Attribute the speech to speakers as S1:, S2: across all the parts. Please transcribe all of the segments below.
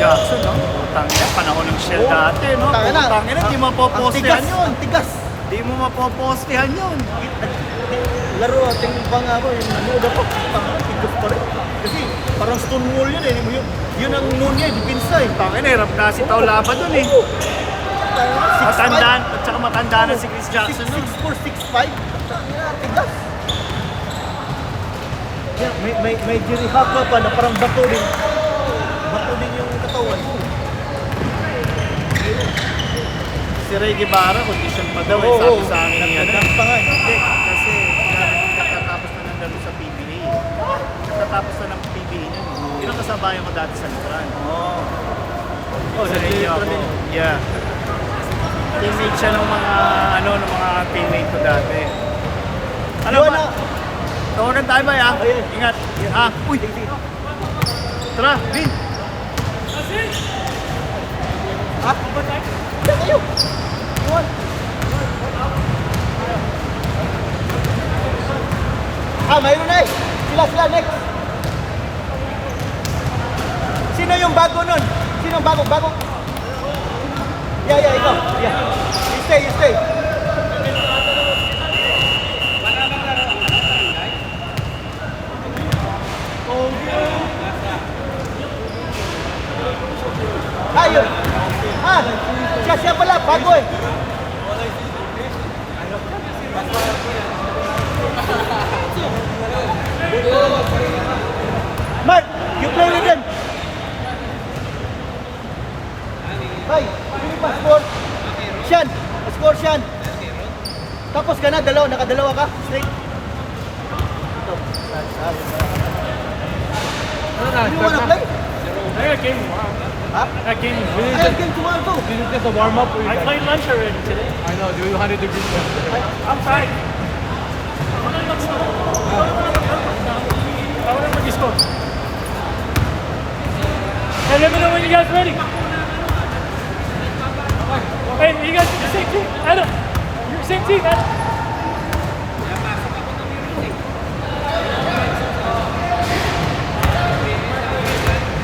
S1: Jackson, no? Putang ina, panahon ng Shell dati, no? Putang ina, di mapopostehan yun.
S2: Ang tigas.
S1: Di mo mapopostehan yun.
S2: Laro, tingin pa nga ako, yung nanood ako, tigas pa rin. Kasi parang stone wall yun eh. Yun ang noon niya, dipinsa eh.
S1: Putang ina, hirap na si Taulapa dun eh. Matandaan, at saka matanda na si Chris Jackson nun.
S2: 6'4", 6'5". Tigas. Yeah, may jirihaka pa na parang bato din. Bato din yung katawan.
S1: Si Ray Guevara, condition pa daw, sabi sa akin niya.
S2: Pa nga.
S1: Hindi, kasi nagtatapos na ng laro sa PBA. Nagtatapos na ng PBA niya. Yun ang kasabayan ko dati sa Luzon.
S2: Oh,
S1: Sa radio ako. Yeah. Teammate siya ng mga teammate ko dati. Ano ba? Tawanan tayo ba ya? Ingat. Ah, uy. Tara, Vin.
S2: Ha? Diyan kayo. Iwan. Mayroon na eh. Sila, next. Sino yung bago nun? Sino yung bago? Yeah, ikaw. Yeah. You stay. Ayun. Siya pala, bago eh. Mark, you play with them. Hey, sino pa score? Sian, score Sian. Tapos ka na, nakadalawa ka. Straight. Ito. You wanna play?
S3: I got game tomorrow.
S2: Huh?
S3: I got game.
S2: I have game tomorrow too.
S3: This is just a warm up. I played lunch already today. I know, dude. 100 degrees yesterday. I'm fine. I want to put you score. Hey, let me know when you guys ready. Hey, you guys are the same team. Adam, you're the same team, Adam.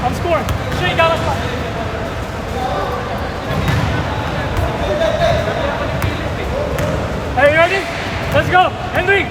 S3: I'm scoring. Sure, you got us. Hey, you ready? Let's go. Henry.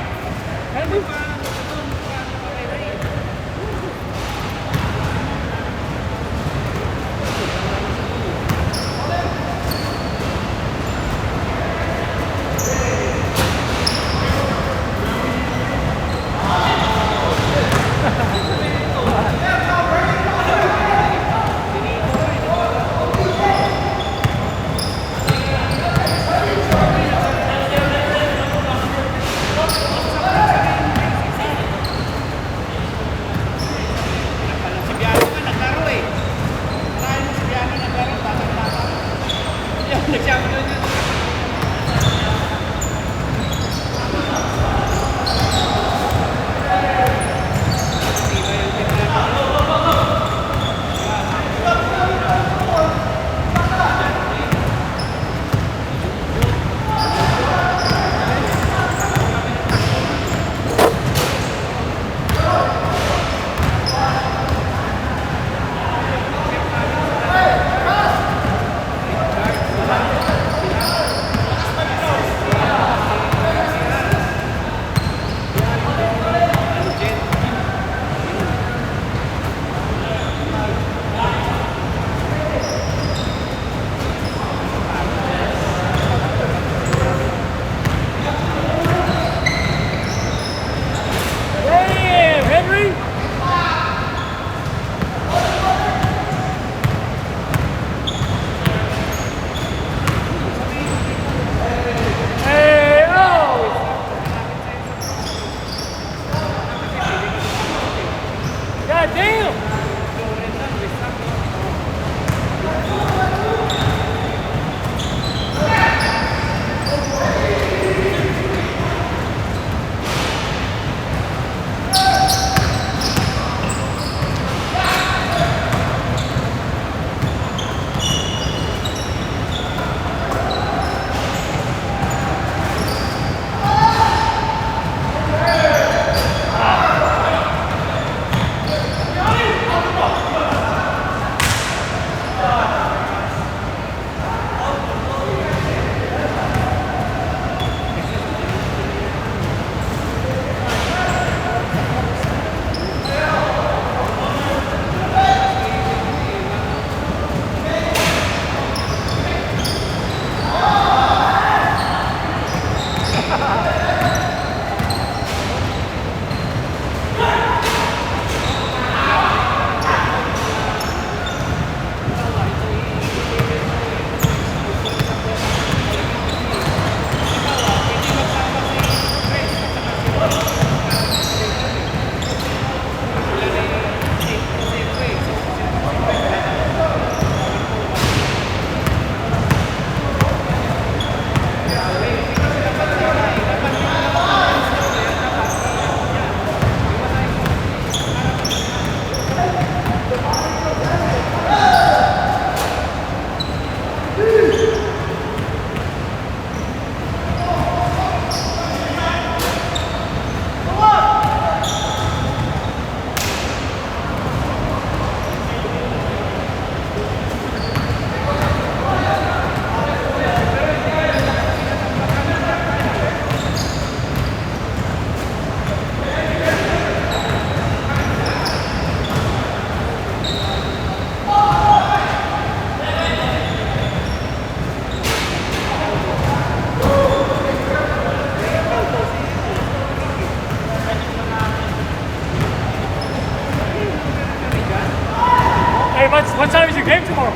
S3: your game tomorrow? I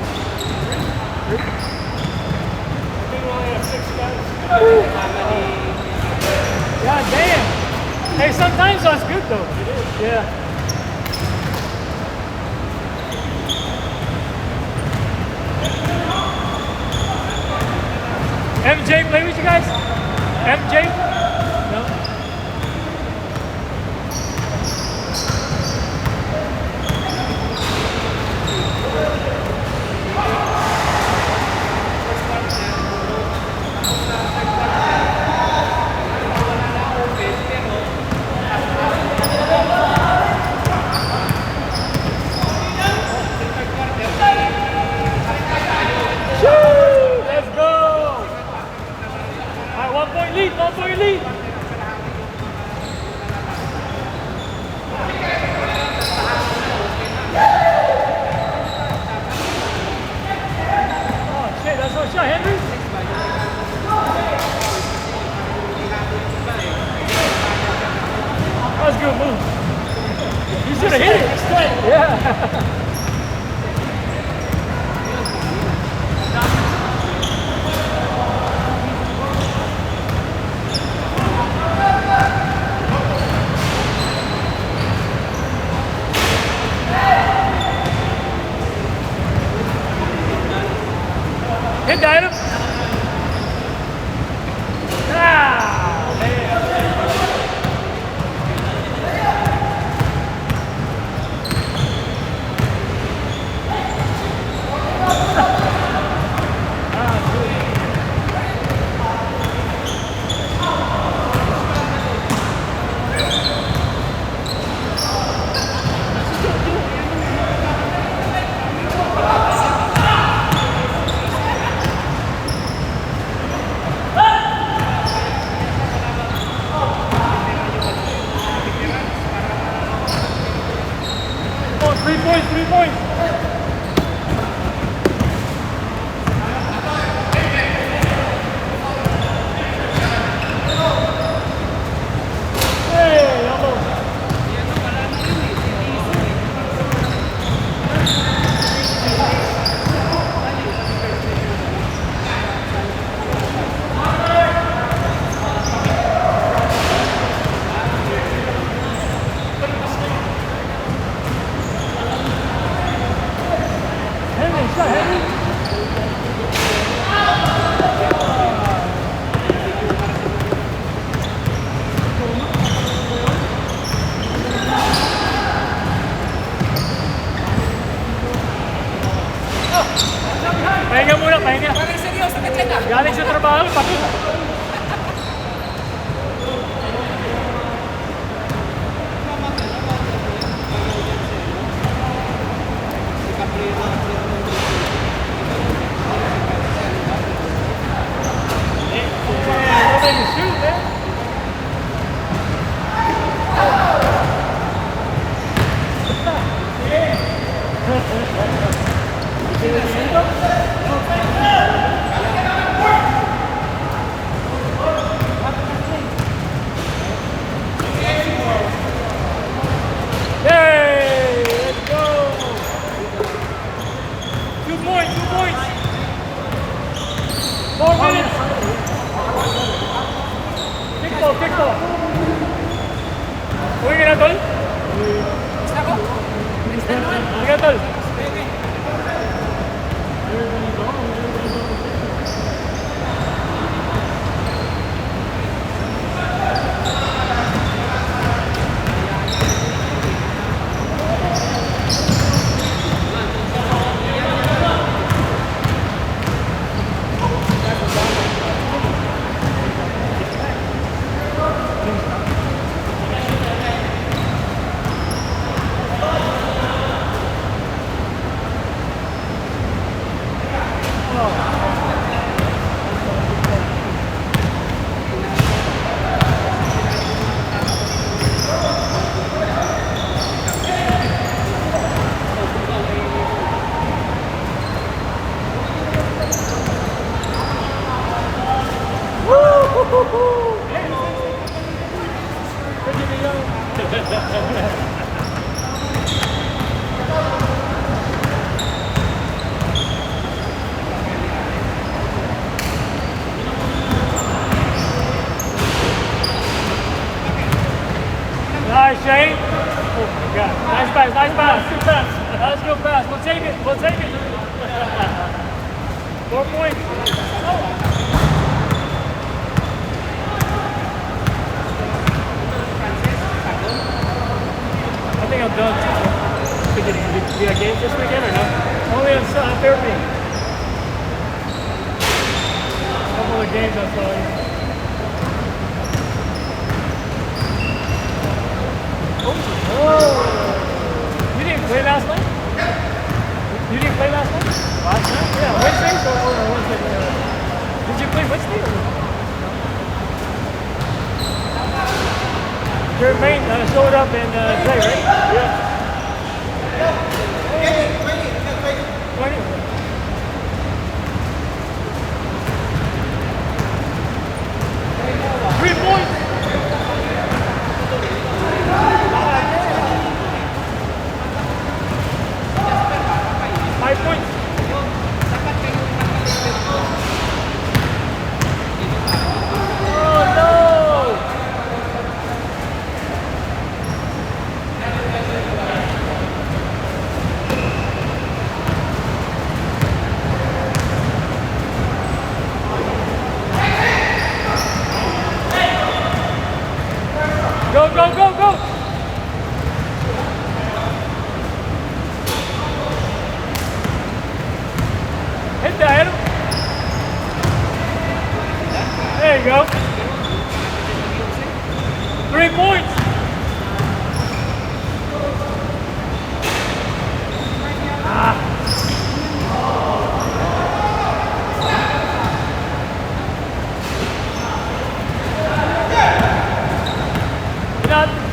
S3: think we only have 6 guys. God damn. Hey, sometimes that's good though. It is. Yeah. MJ play with you guys? MJ? No? Let's go! All right, 1 point lead, 1 point lead. Oh shit, that's no shot, Henry. That was a good move. You should have hit it straight. Yeah. Hit Dynam. Ah, man. Oh, 3 points, 3 points. Hey, almost. Henry, shot, Henry. Pahinga muna, pahinga.
S4: Parang seryoso ka dyan ah.
S3: Galing sa trabaho, pagod. Nobody can shoot, man. Yay! Let's go! 2 points, 2 points. 4 minutes. Kickball, kickball. Uwi ka na, Tol?
S4: Basta ko. Instant one.
S3: Uwi ka, Tol. We'll take it. 4 points. I think I'm done. Did you have games this weekend or no? Only on Thursday. A couple of games I saw. Oh! You didn't play last night? You didn't play last night? Last night? Yeah, Wednesday or Wednesday? Did you play Wednesday or no? Jermaine showed up and played, right? Yeah. 20. 3 points. 5 points. Oh no! Go, go, go, go! Hit that, hit him. There you go. 3 points.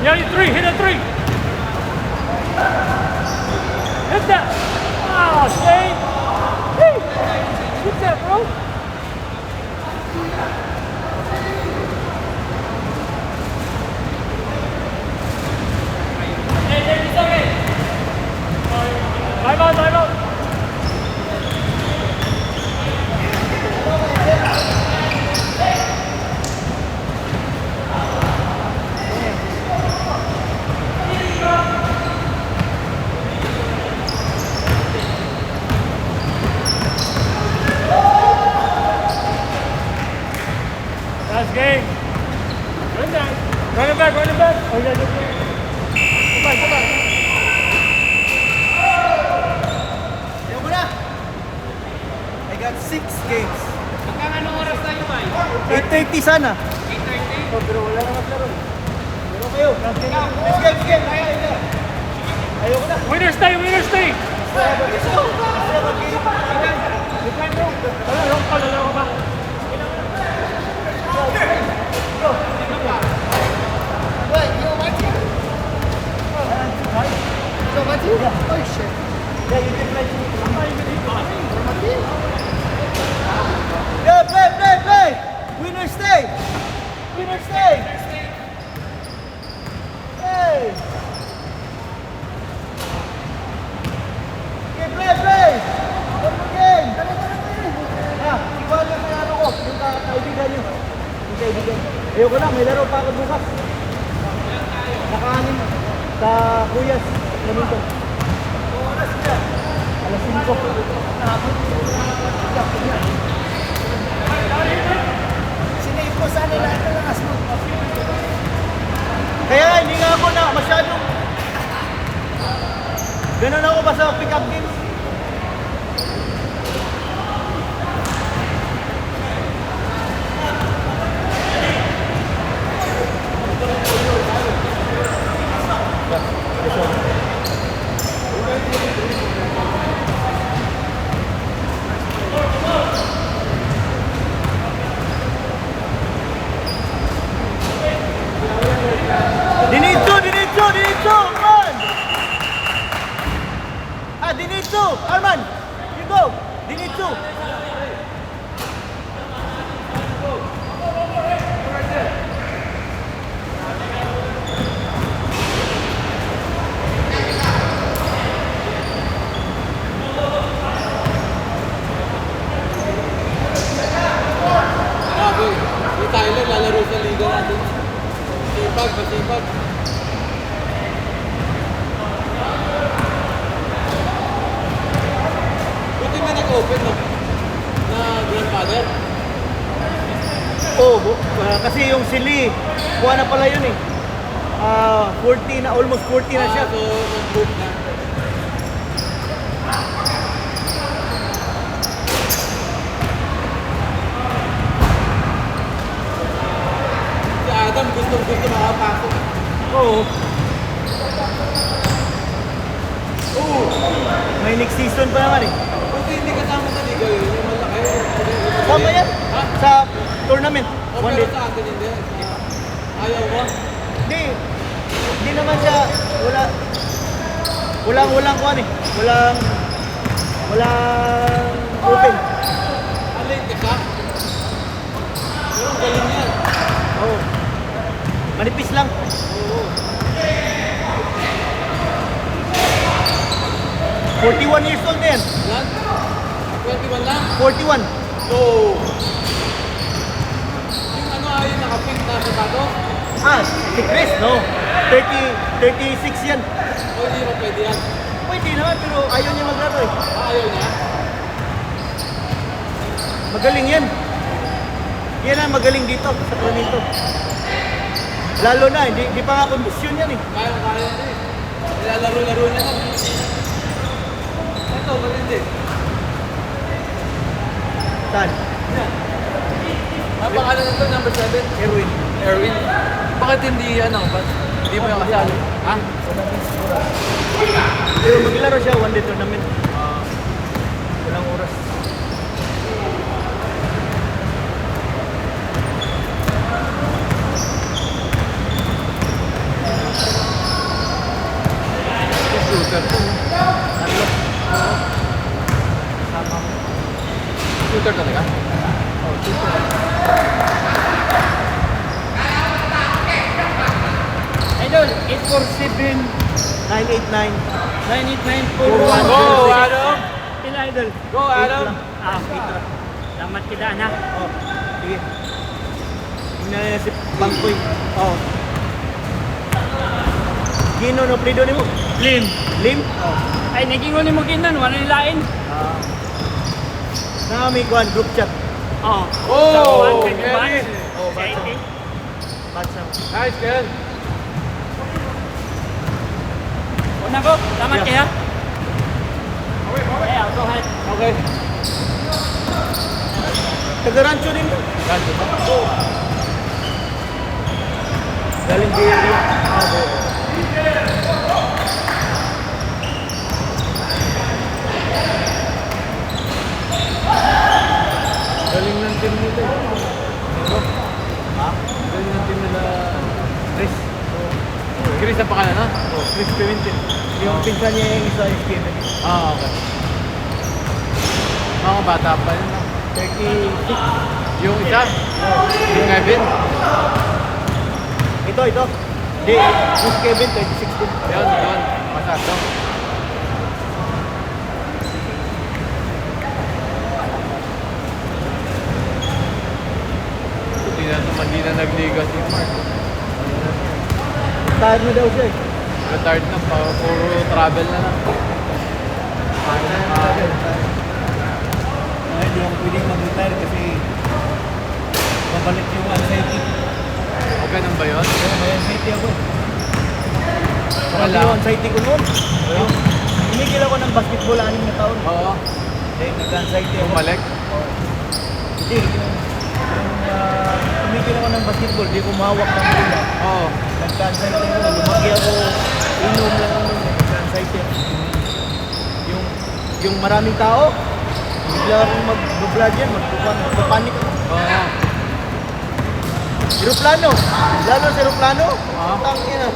S3: Yeah, you 3, hit a 3. Hit that. Ah, Shane. Hey, hit that, bro. Time out, time out. Last game. Running back, running back. Oh, yeah, yeah. Come back, come back.
S2: Ayaw mo na. I got 6 games.
S4: Hanggang anong oras tayo ba?
S2: 8:30 sana.
S4: 8:30?
S2: Oh, pero wala na maglaro. Pero kayo. Let's game. Ayaw ko na.
S3: Winner stay, winner stay.
S2: Yeah, play. Winner stay. Winner stay. Hey. Okay, play. One more game. Ah, igual yung ano ko, yung kaibigan nyo. Yung kaibigan. Ayoko na, may laro pa ako bukas. Nakaanin sa Kuyas. Lamintong. Alas 5. Sinave ko sana lahat ng lakas mo. Kaya hindi nga ako na masyadong ganun ako ba sa pick-up games? Dinito! Run! Ah, Dinito! Arman! You go! Dinito!
S5: Yung Tyler lalaro sa liga natin. Masipag. open na grandfather.
S2: Oo, kasi yung sili, kuha na pala yun eh. 40 na, almost 40 na siya.
S5: So, mag-book na. Si Adam gusto makapasok.
S2: Oo. May next season pa naman eh.
S5: Kasi hindi kasama sa liga yun, yung malaki.
S2: Tama yan.
S5: Ha?
S2: Sa tournament.
S5: O
S2: One
S5: pero
S2: day.
S5: sa atin hindi. Ayaw mo?
S2: Hindi naman siya, walang kuhan eh. Walang open.
S5: Alin ka? Pero ang galing yan.
S2: Oo. Manipis lang.
S5: Oo.
S2: 41 years old na yan.
S5: Ilan? 21 lang?
S2: 41.
S5: So, yung ano ayun nakapink na sa tato?
S2: Si Chris, no? 36 yan.
S5: O hindi mo pwede yan?
S2: Pwede naman, pero ayaw niya maglaro eh.
S5: Ayaw niya?
S2: Magaling yan. Yan ang magaling dito sa tournament. Lalo na, hindi pa nga kondisyon yan eh.
S5: Kaya niya eh. Nilalaro-laro niya lang. Ito, malindi.
S2: Saan?
S5: Ang pangalan nito, number 7?
S2: Erwin.
S5: Erwin. Bakit hindi hindi mo yung kasali? Ha?
S2: Pero maglaro siya, one day tournament. Walang oras.
S5: Shooter to. Shooter talaga?
S2: Idol, 847 989 989
S3: Go, Adam!
S2: Pila idol?
S5: Go, Adam!
S2: Ito.
S3: Selamat kita na.
S2: Oh, sige. Tingnan na si Bangkoy. Oh. Gino no plido nimo?
S3: Lim.
S2: Lim? Oh.
S3: Ay, naging mo kinan, wala nilain.
S2: Nami kuan group chat.
S3: Oh.
S5: Oh,
S3: Kevin.
S5: Kevin.
S2: Oh, basta. Basta.
S5: Nice, Ken.
S3: Una ko, selamat
S2: Yeah.
S3: kaya. Eh, go ahead.
S5: Okay.
S2: Taga-rancho din mo.
S5: Ganto ba?
S2: Galing BLU. Galing ng team nila. Ha? Galing ng team nila. Chris.
S5: Chris ang pangalan na?
S2: Oh, Chris Pimentel. Yung pinsan niya yung isa yung skin.
S5: Okay. Mga bata pa yun.
S2: 36.
S5: Yung isa? Yung Kevin?
S2: Ito. Hindi. Yung Kevin, 26 din.
S5: Yun. Masato. Hindi na nagliga si Mark.
S2: Tired na daw siya eh.
S5: Retired na pa. Puro travel na lang.
S2: Hindi ako pwedeng mag-retire kasi babalik yung anxiety.
S5: O ganun ba yun?
S2: May anxiety ako eh.
S5: Wala.
S2: Yung anxiety ko noon. Hinigil ako ng basketball 6 na taon.
S5: Oo.
S2: Then nag-anxiety ako.
S5: Bumalik.
S2: Hindi. Tumigil ako ng basketball, di ko mahawak ng bola.
S5: Oo.
S2: Nagka-anxiety ako, lumaki ako, inom lang ako, nagka-anxiety ako. Yung maraming tao, bigla akong mag-vlog yan, magpapanik ako.
S5: Oo.
S2: Aeroplano, lalo sa aeroplano, tangina.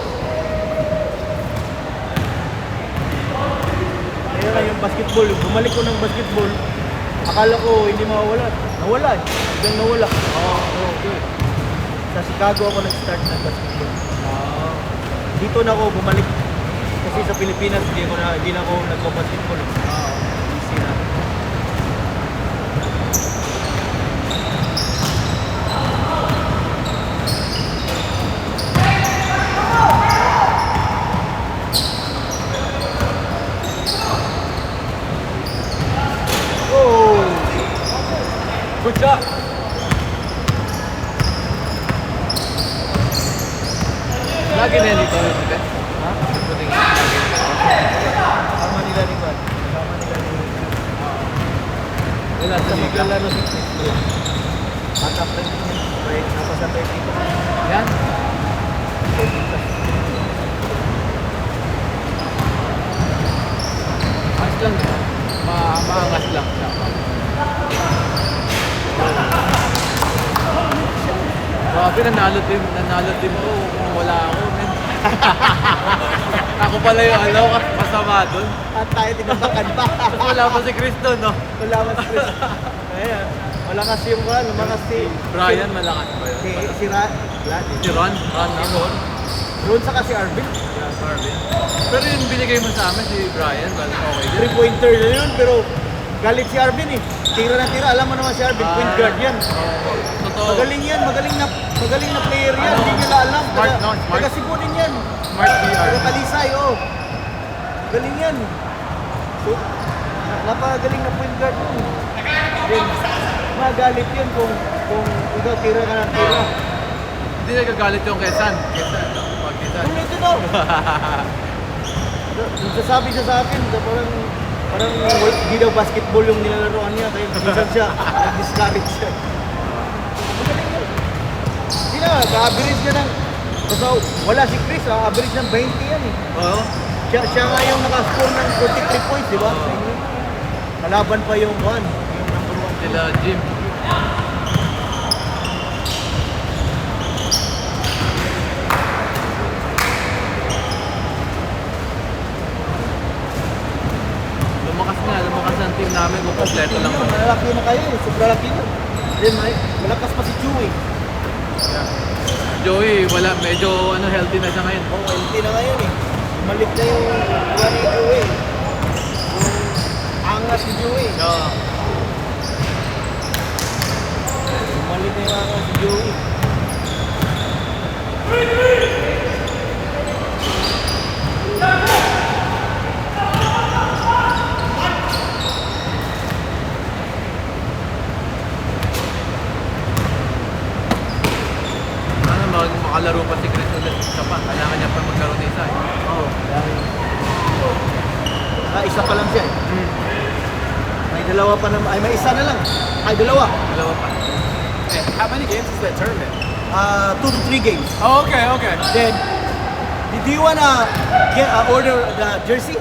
S2: Kaya nga yung basketball, bumalik ko ng basketball, akala ko hindi mawawala. Nawala eh, biglang nawala.
S5: Okay.
S2: Sa Chicago ako nag-start ng basketball. Dito na ako bumalik. Kasi sa Pilipinas hindi na ako nagpa-basketball. Easy na. Oo.
S5: Good shot! Lagi na dito yung defense. Ha?
S2: Sama nila ni Juan. Sama nila ni...
S5: Wala sa liga.
S2: Maglalaro si Chris bro. Atap rin niya. Napasabay dito.
S5: Yan. Ayos lang yan. Maangas lang siya. Grabe, nanalo team ko kung wala ako, men. Ako pala yung masama dun.
S2: At tayo tinabakan pa.
S5: Tapos wala pa si Chris dun, no?
S2: Wala mas Chris. Ayan. Malakas yung Juan. Malakas si...
S5: Brian, malakas ba yun?
S2: Si Ron.
S5: Si Ron ako.
S2: Ron saka si Arvin.
S5: Marvin. Pero yung binigay mo sa amin, si Brian, okay din.
S2: 3-pointer na yun, pero galit si Arvin eh. Tira na tira, alam mo naman si Arvin, point guard yan.
S5: Totoo.
S2: Magaling yan, magaling na player yan, hindi nila alam.
S5: Smart, no? Smart.
S2: Taga Cebu din yan.
S5: Smart PR.
S2: Taga Kalisay, oh. Galing yan. So, napagaling na point guard yun. Then, magalit yun kung ikaw tira ka ng tira.
S5: Hindi nagagalit yung kay San. Pag kay San.
S2: Kung ito daw. Sasabi siya sa akin, parang hindi daw basketball yung nilalaroan niya, kaya minsan siya, nag-discourage siya. Magaling yun. Hindi na, ka-average ka ng, basta wala si Chris, average ng 20 yan eh.
S5: Oo.
S2: Siya nga yung nakascore ng 43 points, di ba? Kalaban pa yung one, yung number 1.
S5: Sila Jim. Lumakas ang team namin kung kompleto lang.
S2: Malaki na kayo, sobrang laki na. Then malakas pa si Chewy.
S5: Joey, medyo healthy na siya ngayon.
S2: Oo, healthy na ngayon eh. Bumalik na yung buwan ni Chewy. Yung angas ni Chewy.
S5: Oo.
S2: Bumalik na yung angas ni Chewy.
S5: Makalaro pa si Chris ulit. Isa pa, kailangan niya pa magkaroon ng isa eh.
S2: Oo. Isa pa lang siya eh. May dalawa pa naman. Ay, may isa na lang. Ay, dalawa.
S5: Dalawa pa.
S1: Hey, how many games is that tournament?
S2: 2 to 3 games.
S1: Oh, okay, okay.
S2: Then, do you wanna order the jersey?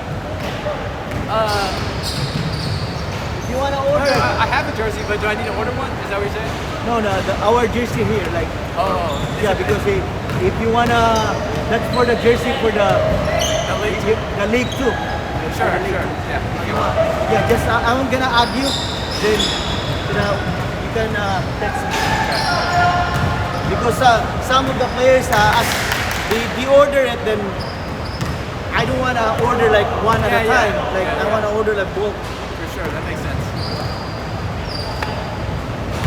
S2: If you wanna order...
S1: I have a jersey, but do I need to order one? Is that what you're saying?
S2: No, our jersey here, like...
S1: Oh,
S2: Yeah, because if you wanna... That's for the jersey for the league too.
S1: sure, sure. Yeah.
S2: Yeah, just I'm gonna add you. Then you can text me. Because some of the players they order it, then I don't wanna order like one at a
S1: Yeah,
S2: time.
S1: yeah.
S2: Like
S1: Yeah,
S2: I
S1: yeah.
S2: wanna order like bulk.
S1: For sure, that makes sense.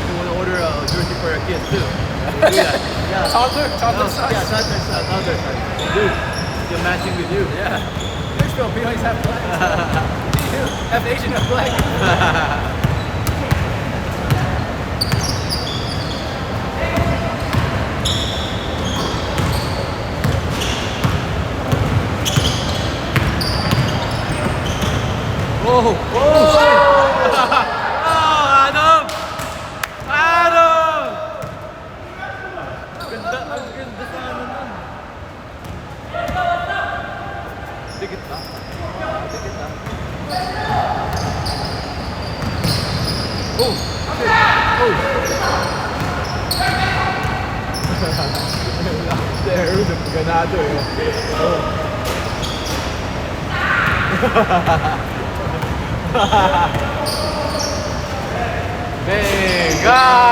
S5: You want to order a jersey for a kid too. Do that.
S2: Yeah.
S1: Toddler size.
S2: Yeah, that's
S5: Other side. Dude, you're matching with you.
S1: Yeah. There's no feelings have black. Have Asian have black.
S5: Oh! Oh! Oh, Adam! Adam! Ganda, ang ganda sa ano nun. Dikit ba? Dikit ba? Oh! Oh! There, ganado eh. Oh. Venga!